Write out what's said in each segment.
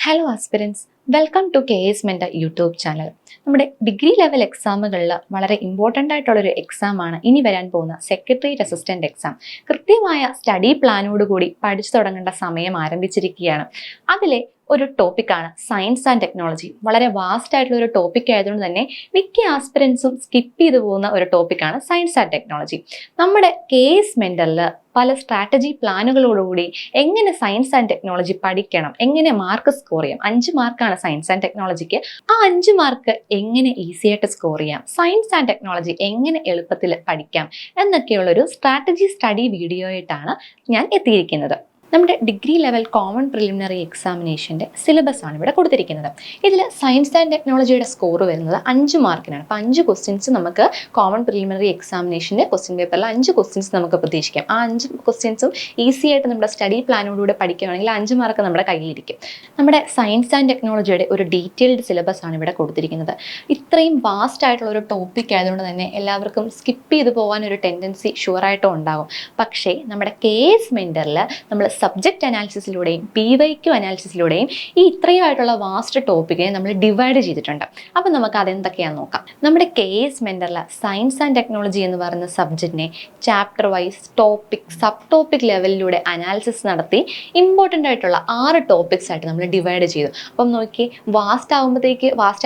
Hello aspirants, welcome to KS Mentor YouTube channel. നമ്മുടെ degree level എക്സാമുകളിൽ വളരെ important ആയിട്ടുള്ളൊരു എക്സാമാണ് ഇനി വരാൻ പോകുന്ന സെക്രട്ടേറിയറ്റ് അസിസ്റ്റൻ്റ് എക്സാം. കൃത്യമായ സ്റ്റഡി പ്ലാനോടുകൂടി പഠിച്ചു തുടങ്ങേണ്ട സമയം ആരംഭിച്ചിരിക്കുകയാണ്. അതിലെ ഒരു ടോപ്പിക്കാണ് സയൻസ് ആൻഡ് ടെക്നോളജി. വളരെ വാസ്റ്റ് ആയിട്ടുള്ള ഒരു ടോപ്പിക് ആയതുകൊണ്ട് തന്നെ മിക്ക ആസ്പിരൻസും സ്കിപ്പ് ചെയ്തു പോകുന്ന ഒരു ടോപ്പിക്കാണ് സയൻസ് ആൻഡ് ടെക്നോളജി. നമ്മുടെ KS Mentorൽ പല സ്ട്രാറ്റജി പ്ലാനുകളോടുകൂടി എങ്ങനെ സയൻസ് ആൻഡ് ടെക്നോളജി പഠിക്കണം, എങ്ങനെ മാർക്ക് സ്കോർ ചെയ്യാം. 5 മാർക്കാണ് സയൻസ് ആൻഡ് ടെക്നോളജിക്ക്. ആ 5 മാർക്ക് എങ്ങനെ ഈസി ആയിട്ട് സ്കോർ ചെയ്യാം, സയൻസ് ആൻഡ് ടെക്നോളജി എങ്ങനെ എളുപ്പത്തിൽ പഠിക്കാം എന്നൊക്കെയുള്ളൊരു സ്ട്രാറ്റജി സ്റ്റഡി വീഡിയോ ആയിട്ടാണ് ഞാൻ എത്തിയിരിക്കുന്നത്. നമ്മുടെ ഡിഗ്രി ലെവൽ കോമൺ പ്രിലിമിനറി എക്സാമിനേഷൻ്റെ സിലബസ് ആണ് ഇവിടെ കൊടുത്തിരിക്കുന്നത്. ഇതിൽ സയൻസ് ആൻഡ് ടെക്നോളജിയുടെ സ്കോർ വരുന്നത് 5 മാർക്കിനാണ്. അപ്പോൾ 5 ക്വസ്റ്റ്യൻസ് നമുക്ക് കോമൺ പ്രിലിമിനറി എക്സാമിനേഷൻ്റെ ക്വസ്റ്റ്യൻ പേപ്പറിൽ 5 ക്വസ്റ്റ്യൻസ് നമുക്ക് പ്രതീക്ഷിക്കാം. ആ 5 ക്വസ്റ്റ്യൻസും ഈസി ആയിട്ട് നമ്മുടെ സ്റ്റഡി പ്ലാനോടുകൂടെ പഠിക്കുകയാണെങ്കിൽ 5 മാർക്ക് നമ്മുടെ കയ്യിലിരിക്കും. നമ്മുടെ സയൻസ് ആൻഡ് ടെക്നോളജിയുടെ ഒരു ഡീറ്റെയിൽഡ് സിലബസ് ആണ് ഇവിടെ കൊടുത്തിരിക്കുന്നത്. ഇത്രയും വാസ്റ്റ് ആയിട്ടുള്ള ഒരു ടോപ്പിക് ആയതുകൊണ്ട് തന്നെ എല്ലാവർക്കും സ്കിപ്പ് ചെയ്ത് പോകാൻ ഒരു ടെൻഡൻസി ഷുവറായിട്ടും ഉണ്ടാകും. പക്ഷേ നമ്മുടെ KS Mentorൽ നമ്മൾ സബ്ജക്റ്റ് അനാലിസിസിലൂടെയും PYQ അനാലിസിസിലൂടെയും ഈ ഇത്രയുമായിട്ടുള്ള വാസ്റ്റ് ടോപ്പിക്കിനെ നമ്മൾ ഡിവൈഡ് ചെയ്തിട്ടുണ്ട്. അപ്പം നമുക്ക് അതെന്തൊക്കെയാണെന്ന് നോക്കാം. നമ്മുടെ KS Mentorൽ സയൻസ് ആൻഡ് ടെക്നോളജി എന്ന് പറയുന്ന സബ്ജക്റ്റിനെ chapter wise topic sub topic ലെവലിലൂടെ അനാലിസിസ് നടത്തി ഇമ്പോർട്ടൻ്റ് ആയിട്ടുള്ള 6 ടോപ്പിക്സ് ആയിട്ട് നമ്മൾ ഡിവൈഡ് ചെയ്തു. അപ്പം നോക്കി വാസ്റ്റ്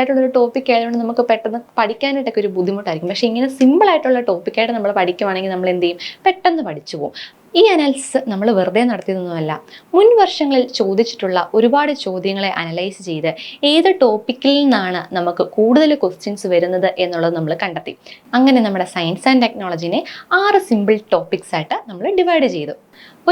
ആയിട്ടുള്ളൊരു ടോപ്പിക് ആയതുകൊണ്ട് നമുക്ക് പെട്ടെന്ന് പഠിക്കാനായിട്ടൊക്കെ ഒരു ബുദ്ധിമുട്ടായിരിക്കും. പക്ഷേ ഇങ്ങനെ സിമ്പിൾ ആയിട്ടുള്ള ടോപ്പിക്കായിട്ട് നമ്മൾ പഠിക്കുവാണെങ്കിൽ നമ്മൾ എന്ത് ചെയ്യും, പെട്ടെന്ന് പഠിച്ചു പോകും. ഈ അനാലിസിസ് നമ്മൾ വെറുതെ നടത്തിയതൊന്നുമല്ല. മുൻ വർഷങ്ങളിൽ ചോദിച്ചിട്ടുള്ള ഒരുപാട് ചോദ്യങ്ങളെ അനലൈസ് ചെയ്ത് ഏത് ടോപ്പിക്കിൽ നിന്നാണ് നമുക്ക് കൂടുതൽ ക്വസ്റ്റ്യൻസ് വരുന്നത് എന്നുള്ളത് നമ്മൾ കണ്ടെത്തി. അങ്ങനെ നമ്മുടെ സയൻസ് ആൻഡ് ടെക്നോളജിനെ 6 സിമ്പിൾ ടോപ്പിക്സ് ആയിട്ട് നമ്മൾ ഡിവൈഡ് ചെയ്തു.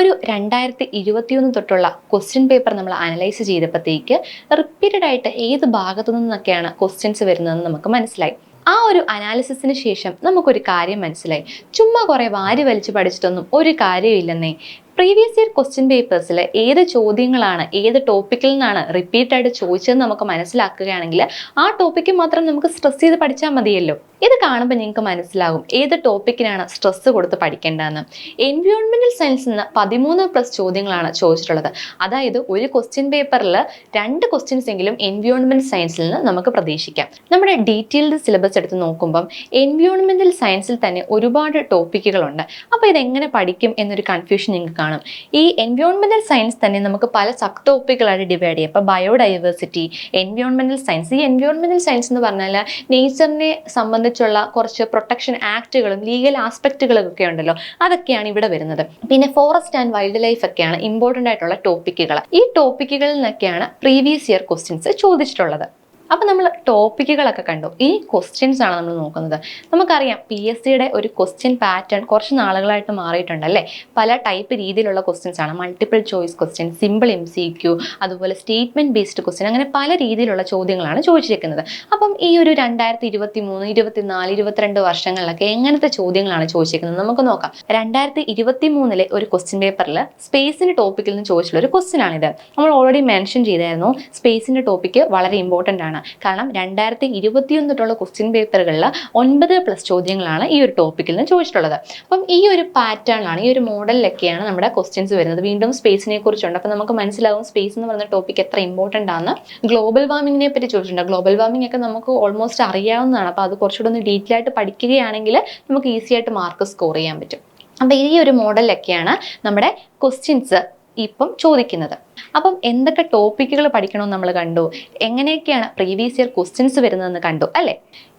ഒരു 2021 തൊട്ടുള്ള ക്വസ്റ്റ്യൻ പേപ്പർ നമ്മൾ അനലൈസ് ചെയ്തപ്പോഴത്തേക്ക് റിപ്പീറ്റഡ് ആയിട്ട് ഏത് ഭാഗത്തു നിന്നൊക്കെയാണ് ക്വസ്റ്റ്യൻസ് വരുന്നതെന്ന് നമുക്ക് മനസ്സിലായി. ആ ഒരു അനാലിസിസിന് ശേഷം നമുക്കൊരു കാര്യം മനസ്സിലായി. ചുമ്മാ കുറേ വാരി വലിച്ച് പഠിച്ചിട്ടൊന്നും ഒരു കാര്യമില്ലെന്നേ. പ്രീവിയസ് ഇയർ ക്വസ്റ്റ്യൻ പേപ്പേഴ്സിൽ ഏത് ചോദ്യങ്ങളാണ് ഏത് ടോപ്പിക്കിൽ നിന്നാണ് റിപ്പീറ്റായിട്ട് ചോദിച്ചതെന്ന് നമുക്ക് മനസ്സിലാക്കുകയാണെങ്കിൽ ആ ടോപ്പിക്ക് മാത്രം നമുക്ക് സ്ട്രെസ് ചെയ്ത് പഠിച്ചാൽ മതിയല്ലോ. ഇത് കാണുമ്പോൾ നിങ്ങൾക്ക് മനസ്സിലാകും ഏത് ടോപ്പിക്കിനാണ് സ്ട്രെസ് കൊടുത്ത് പഠിക്കേണ്ടതെന്ന്. എൻവയോൺമെൻറ്റൽ സയൻസിൽ നിന്ന് 13+ ചോദ്യങ്ങളാണ് ചോദിച്ചിട്ടുള്ളത്. അതായത് ഒരു ക്വസ്റ്റ്യൻ പേപ്പറിൽ 2 ക്വസ്റ്റ്യൻസ് എങ്കിലും എൻവയോൺമെൻറ്റൽ സയൻസിൽ നിന്ന് നമുക്ക് പ്രതീക്ഷിക്കാം. നമ്മുടെ ഡീറ്റെയിൽഡ് സിലബസ് എടുത്ത് നോക്കുമ്പം എൻവയോൺമെൻറ്റൽ സയൻസിൽ തന്നെ ഒരുപാട് ടോപ്പിക്കുകളുണ്ട്. അപ്പോൾ ഇതെങ്ങനെ പഠിക്കും എന്നൊരു കൺഫ്യൂഷൻ നിങ്ങൾക്ക് കാണും. ഈ എൻവയോൺമെന്റൽ സയൻസ് തന്നെ നമുക്ക് പല സബ് ടോപ്പിക്കുകളായിട്ട് ഡിവൈഡ് ചെയ്യാം. ഇപ്പോൾ ബയോഡൈവേഴ്സിറ്റി, എൻവയോൺമെന്റൽ സയൻസ്. ഈ എൻവയോൺമെന്റൽ സയൻസ് എന്ന് പറഞ്ഞാൽ നേച്ചറിനെ സംബന്ധിച്ചുള്ള കുറച്ച് പ്രൊട്ടക്ഷൻ ആക്ടുകളും ലീഗൽ ആസ്പെക്റ്റുകളും ഒക്കെ ഉണ്ടല്ലോ, അതൊക്കെയാണ് ഇവിടെ വരുന്നത്. പിന്നെ ഫോറസ്റ്റ് ആൻഡ് വൈൽഡ് ലൈഫ് ഒക്കെയാണ് ഇമ്പോർട്ടൻ്റ് ആയിട്ടുള്ള ടോപ്പിക്കുകൾ. ഈ ടോപ്പിക്കുകളിൽ നിന്നൊക്കെയാണ് പ്രീവിയസ് ഇയർ ക്വസ്റ്റ്യൻസ് ചോദിച്ചിട്ടുള്ളത്. അപ്പോൾ നമ്മൾ ടോപ്പിക്കുകളൊക്കെ കണ്ടു. ഈ ക്വസ്റ്റ്യൻസ് ആണ് നമ്മൾ നോക്കുന്നത്. നമുക്കറിയാം PSCയുടെ ഒരു ക്വസ്റ്റ്യൻ പാറ്റേൺ കുറച്ച് നാളുകളായിട്ട് മാറിയിട്ടുണ്ടല്ലേ. പല ടൈപ്പ് രീതിയിലുള്ള ക്വസ്റ്റ്യൻസ് ആണ്. Multiple choice question, simple MCQ, അതുപോലെ സ്റ്റേറ്റ്മെന്റ് ബേസ്ഡ് ക്വസ്റ്റ്യൻ, അങ്ങനെ പല രീതിയിലുള്ള ചോദ്യങ്ങളാണ് ചോദിച്ചിരിക്കുന്നത്. അപ്പം ഈ ഒരു 2023, 24, 22 വർഷങ്ങളിലൊക്കെ എങ്ങനത്തെ ചോദ്യങ്ങളാണ് ചോദിച്ചിരിക്കുന്നത് നമുക്ക് നോക്കാം. 2023 ഒരു ക്വസ്റ്റ്യൻ പേപ്പറിൽ സ്പേസിന്റെ ടോപ്പിക്കിൽ നിന്ന് ചോദിച്ചിട്ടുള്ള ഒരു ക്വസ്റ്റ്യൻ ആണിത്. നമ്മൾ ഓൾറെഡി മെൻഷൻ ചെയ്തായിരുന്നു സ്പേസിന്റെ ടോപ്പിക്ക് വളരെ ഇമ്പോർട്ടൻ്റ് ആണ്. കാരണം 2021 തൊട്ടുള്ള ക്വസ്റ്റ്യൻ പേപ്പറുകളിൽ 9+ ചോദ്യങ്ങളാണ് ഈ ഒരു ടോപ്പിക്കിൽ നിന്ന് ചോദിച്ചിട്ടുള്ളത്. അപ്പം ഈ ഒരു പാറ്റേണിലാണ്, ഈ ഒരു മോഡലിലൊക്കെയാണ് നമ്മുടെ ക്വസ്റ്റ്യൻസ് വരുന്നത്. വീണ്ടും സ്പേസിനെ കുറിച്ചുണ്ട്. അപ്പം നമുക്ക് മനസ്സിലാവും സ്പേസ് എന്ന് പറയുന്ന ടോപ്പിക് എത്ര ഇമ്പോർട്ടൻ്റ് ആണ്. ഗ്ലോബൽ വാർമിങ്ങിനെ പറ്റി ചോദിച്ചിട്ടുണ്ട്. ഗ്ലോബൽ വാർമിംഗ് ഒക്കെ നമുക്ക് ഓൾമോസ്റ്റ് അറിയാവുന്നതാണ്. അപ്പോൾ അത് കുറച്ചുകൂടെ ഒന്ന് ഡീറ്റെയിൽ ആയിട്ട് പഠിക്കുകയാണെങ്കിൽ നമുക്ക് ഈസി ആയിട്ട് മാർക്ക് സ്കോർ ചെയ്യാൻ പറ്റും. അപ്പം ഈ ഒരു മോഡലിലൊക്കെയാണ് നമ്മുടെ ക്വസ്റ്റ്യൻസ് ഇപ്പം ചോദിക്കുന്നത്. അപ്പം എന്തൊക്കെ ടോപ്പിക്കുകൾ പഠിക്കണമെന്ന് നമ്മൾ കണ്ടു, എങ്ങനെയൊക്കെയാണ് പ്രീവിയസ് ഇയർ ക്വസ്റ്റ്യൻസ് വരുന്നതെന്ന് കണ്ടു അല്ലേ.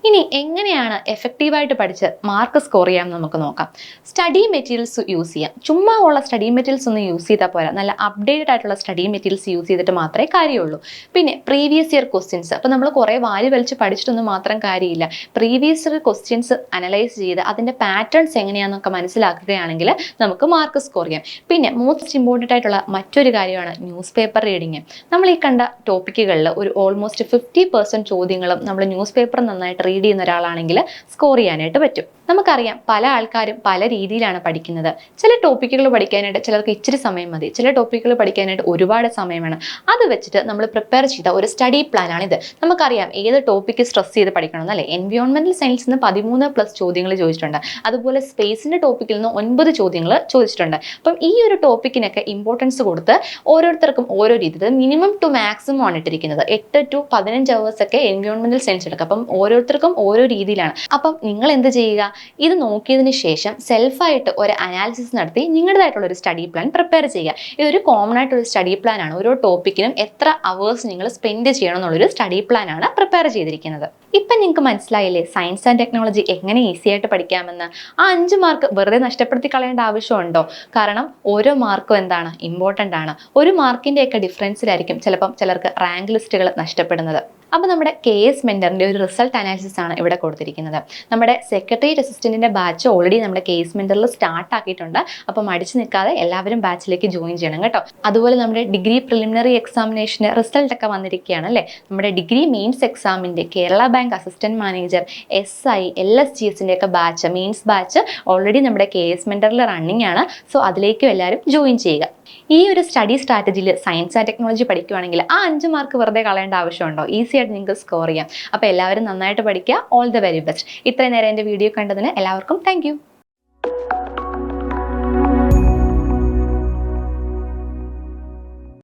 ഇനി എങ്ങനെയാണ് എഫക്റ്റീവായിട്ട് പഠിച്ച് മാർക്ക് സ്കോർ ചെയ്യാമെന്ന് നമുക്ക് നോക്കാം. സ്റ്റഡി മെറ്റീരിയൽസ് യൂസ് ചെയ്യാം. ചുമ്മാ ഉള്ള സ്റ്റഡി മെറ്റീരിയൽസ് ഒന്നും യൂസ് ചെയ്താൽ പോരാ, നല്ല അപ്ഡേറ്റഡ് ആയിട്ടുള്ള സ്റ്റഡി മെറ്റീരിയൽസ് യൂസ് ചെയ്തിട്ട് മാത്രമേ കാര്യമുള്ളൂ. പിന്നെ പ്രീവിയസ് ഇയർ ക്വസ്റ്റ്യൻസ്, അപ്പോൾ നമ്മൾ കുറേ വാരി വലിച്ച് പഠിച്ചിട്ടൊന്നും മാത്രം കാര്യമില്ല. പ്രീവിയസ് ഇയർ ക്വസ്റ്റ്യൻസ് അനലൈസ് ചെയ്ത് അതിൻ്റെ പാറ്റേൺസ് എങ്ങനെയാണെന്നൊക്കെ മനസ്സിലാക്കുകയാണെങ്കിൽ നമുക്ക് മാർക്ക് സ്കോർ ചെയ്യാം. പിന്നെ മോസ്റ്റ് ഇമ്പോർട്ടൻ്റ് ആയിട്ടുള്ള മറ്റൊരു കാര്യമാണ് ന്യൂസ് പേപ്പർ റീഡിങ്. നമ്മൾ ഈ കണ്ട ടോപ്പിക്കുകളിൽ ഒരു ഓൾമോസ്റ്റ് 50% ചോദ്യങ്ങളും നമ്മൾ ന്യൂസ് പേപ്പർ നന്നായിട്ട് റീഡ് ചെയ്യുന്ന ഒരാളാണെങ്കിൽ സ്കോർ ചെയ്യാനായിട്ട് പറ്റും. നമുക്കറിയാം പല ആൾക്കാരും പല രീതിയിലാണ് പഠിക്കുന്നത്. ചില ടോപ്പിക്കുകൾ പഠിക്കാനായിട്ട് ചിലർക്ക് ഇച്ചിരി സമയം മതി, ചില ടോപ്പിക്കുകൾ പഠിക്കാനായിട്ട് ഒരുപാട് സമയം വേണം. അത് വെച്ചിട്ട് നമ്മൾ പ്രിപ്പയർ ചെയ്ത ഒരു സ്റ്റഡി പ്ലാനാണിത്. നമുക്കറിയാം ഏത് ടോപ്പിക്ക് സ്ട്രെസ് ചെയ്ത് പഠിക്കണം എന്നല്ലേ. എൻവയോൺമെന്റൽ സയൻസിൽ നിന്ന് 13+ ചോദ്യങ്ങൾ ചോദിച്ചിട്ടുണ്ട്. അതുപോലെ സ്പേസിന്റെ ടോപ്പിക്കിൽ നിന്ന് 9 ചോദ്യങ്ങൾ ചോദിച്ചിട്ടുണ്ട്. അപ്പം ഈ ഒരു ടോപ്പിക്കിനൊക്കെ ഇമ്പോർട്ടൻസ് കൊടുത്ത് ഓരോരുത്തർ ഓരോരുത്തർക്കും ഓരോ രീതി, മിനിമം ടു മാക്സിമം ആണ് ഇട്ടിരിക്കുന്നത്. 8 to 15 hours ഒക്കെ എൻവയോൺമെന്റൽ സയൻസ് എടുക്കുക. അപ്പം ഓരോരുത്തർക്കും ഓരോ രീതിയിലാണ്. അപ്പം നിങ്ങൾ എന്ത് ചെയ്യുക, ഇത് നോക്കിയതിന് ശേഷം സെൽഫായിട്ട് ഒരു അനാലിസിസ് നടത്തി നിങ്ങളുടേതായിട്ടുള്ള ഒരു സ്റ്റഡി പ്ലാൻ പ്രിപ്പയർ ചെയ്യുക. ഇതൊരു കോമൺ ആയിട്ടൊരു സ്റ്റഡി പ്ലാൻ ആണ്. ഓരോ ടോപ്പിക്കിനും എത്ര അവേഴ്സ് നിങ്ങൾ സ്പെൻഡ് ചെയ്യണം എന്നുള്ളൊരു സ്റ്റഡി പ്ലാൻ ആണ് പ്രിപ്പയർ ചെയ്തിരിക്കുന്നത്. ഇപ്പം നിങ്ങൾക്ക് മനസ്സിലായില്ലേ സയൻസ് ആൻഡ് ടെക്നോളജി എങ്ങനെ ഈസി ആയിട്ട് പഠിക്കാമെന്ന്? ആ 5 മാർക്ക് വെറുതെ നഷ്ടപ്പെടുത്തി കളയേണ്ട ആവശ്യമുണ്ടോ? കാരണം ഓരോ മാർക്കും എന്താണ്, ഇമ്പോർട്ടൻ്റ് ആണ്. ഒരു മാർക്കിൻ്റെയൊക്കെ ഡിഫറൻസിലായിരിക്കും ചിലപ്പം ചിലർക്ക് റാങ്ക് ലിസ്റ്റുകൾ നഷ്ടപ്പെടുന്നത്. അപ്പോൾ നമ്മുടെ KS മെൻറ്ററിൻ്റെ ഒരു റിസൾട്ട് അനാലിസിസ് ആണ് ഇവിടെ കൊടുത്തിരിക്കുന്നത്. നമ്മുടെ സെക്രട്ടേറിയറ്റ് അസിസ്റ്റൻറ്റിൻ്റെ ബാച്ച് ഓൾറെഡി നമ്മുടെ KS മെൻറ്ററിൽ സ്റ്റാർട്ട് ആക്കിയിട്ടുണ്ട്. അപ്പം മടിച്ചു നിൽക്കാതെ എല്ലാവരും ബാച്ചിലേക്ക് ജോയിൻ ചെയ്യണം കേട്ടോ. അതുപോലെ നമ്മുടെ ഡിഗ്രി പ്രിലിമിനറി എക്സാമിനേഷന് റിസൾട്ടൊക്കെ വന്നിരിക്കുകയാണ് അല്ലേ. നമ്മുടെ ഡിഗ്രി മെയിൻസ് എക്സാമിൻ്റെ Kerala bank assistant manager, SI, LSGSൻ്റെ ഒക്കെ ബാച്ച്, മെയിൻസ് ബാച്ച് ഓൾറെഡി നമ്മുടെ KS മെൻറ്ററിൽ റണ്ണിങ് ആണ്. സോ അതിലേക്കും എല്ലാവരും ജോയിൻ ചെയ്യുക. ഈ ഒരു സ്റ്റഡി സ്ട്രാറ്റജിയിൽ സയൻസ് ആൻഡ് ടെക്നോളജി പഠിക്കുകയാണെങ്കിൽ ആ 5 മാർക്ക് വെറുതെ കളയേണ്ട ആവശ്യമുണ്ടോ? ഈസി ആയിട്ട് നിങ്ങൾക്ക് സ്കോർ ചെയ്യാം. അപ്പോൾ എല്ലാവരും നന്നായിട്ട് പഠിക്കുക. All the very best. ഇത്രയും നേരം എൻ്റെ വീഡിയോ കണ്ടതിന് എല്ലാവർക്കും താങ്ക് യു.